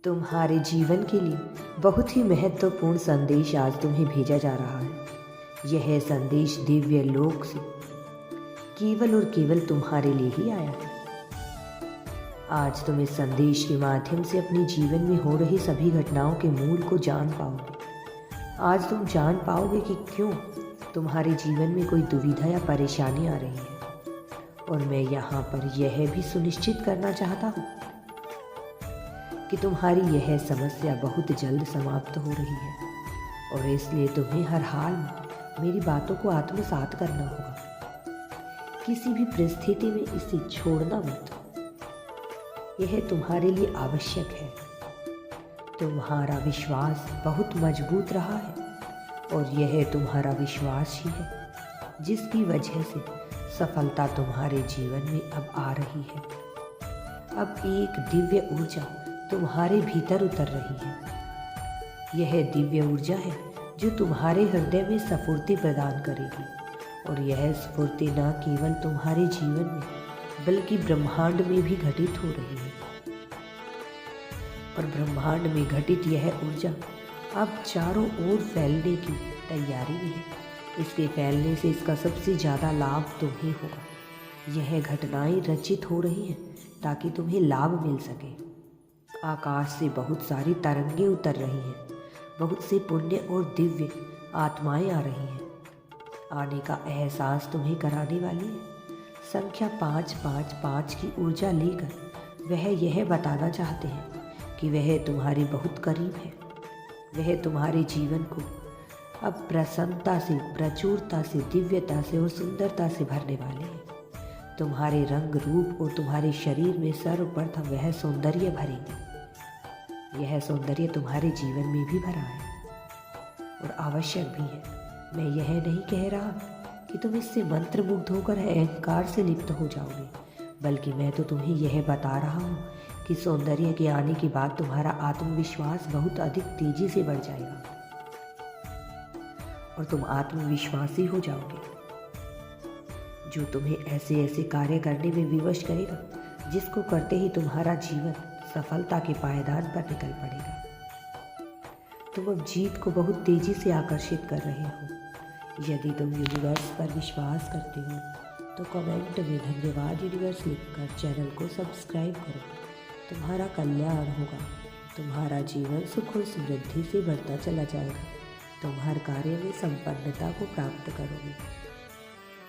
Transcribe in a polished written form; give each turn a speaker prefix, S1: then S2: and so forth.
S1: तुम्हारे जीवन के लिए बहुत ही महत्वपूर्ण संदेश आज तुम्हें भेजा जा रहा है। यह संदेश दिव्य लोक से केवल और केवल तुम्हारे लिए ही आया है। आज तुम इस संदेश के माध्यम से अपने जीवन में हो रही सभी घटनाओं के मूल को जान पाओगे। आज तुम जान पाओगे कि क्यों तुम्हारे जीवन में कोई दुविधा या परेशानी आ रही है। और मैं यहाँ पर यह भी सुनिश्चित करना चाहता हूँ कि तुम्हारी यह समस्या बहुत जल्द समाप्त हो रही है, और इसलिए तुम्हें हर हाल में मेरी बातों को आत्मसात करना होगा। किसी भी परिस्थिति में इसे छोड़ना मत। यह तुम्हारे लिए आवश्यक है। तुम्हारा विश्वास बहुत मजबूत रहा है, और यह तुम्हारा विश्वास ही है जिसकी वजह से सफलता तुम्हारे जीवन में अब आ रही है। अब एक दिव्य ऊर्जा तुम्हारे भीतर उतर रही है। यह दिव्य ऊर्जा है जो तुम्हारे हृदय में स्फूर्ति प्रदान करेगी, और यह स्फूर्ति न केवल तुम्हारे जीवन में बल्कि ब्रह्मांड में भी घटित हो रही है। और ब्रह्मांड में घटित यह ऊर्जा अब चारों ओर फैलने की तैयारी में है। इसके फैलने से इसका सबसे ज़्यादा लाभ तुम्हें होगा। यह घटनाएं रचित हो रही हैं ताकि तुम्हें लाभ मिल सके। आकाश से बहुत सारी तरंगें उतर रही हैं। बहुत से पुण्य और दिव्य आत्माएं आ रही हैं। आने का एहसास तुम्हें कराने वाली है। संख्या 555 की ऊर्जा लेकर वह यह बताना चाहते हैं कि वह तुम्हारे बहुत करीब है। वह तुम्हारे जीवन को अब प्रसन्नता से, प्रचुरता से, दिव्यता से और सुंदरता से भरने वाले हैं। तुम्हारे रंग रूप और तुम्हारे शरीर में सर्वप्रथम वह सौंदर्य भरेंगे। यह सौंदर्य तुम्हारे जीवन में भी भरा है और आवश्यक भी है। मैं यह नहीं कह रहा कि तुम इससे मंत्रमुग्ध होकर अहंकार से लिप्त हो जाओगे, बल्कि मैं तो तुम्हें यह बता रहा हूँ कि सौंदर्य के आने के बाद तुम्हारा आत्मविश्वास बहुत अधिक तेजी से बढ़ जाएगा और तुम आत्मविश्वासी हो जाओगे, जो तुम्हें ऐसे ऐसे कार्य करने में विवश करेगा जिसको करते ही तुम्हारा जीवन सफलता के पायदान पर निकल पड़ेगा। तुम अब जीत को बहुत तेजी से आकर्षित कर रहे हो। यदि तुम यूनिवर्स पर विश्वास करते हो तो कमेंट में धन्यवाद यूनिवर्स लिखकर चैनल को सब्सक्राइब करो। तुम्हारा कल्याण होगा। तुम्हारा जीवन सुख और समृद्धि से बढ़ता चला जाएगा। तुम हर कार्य में संपन्नता को प्राप्त करोगे।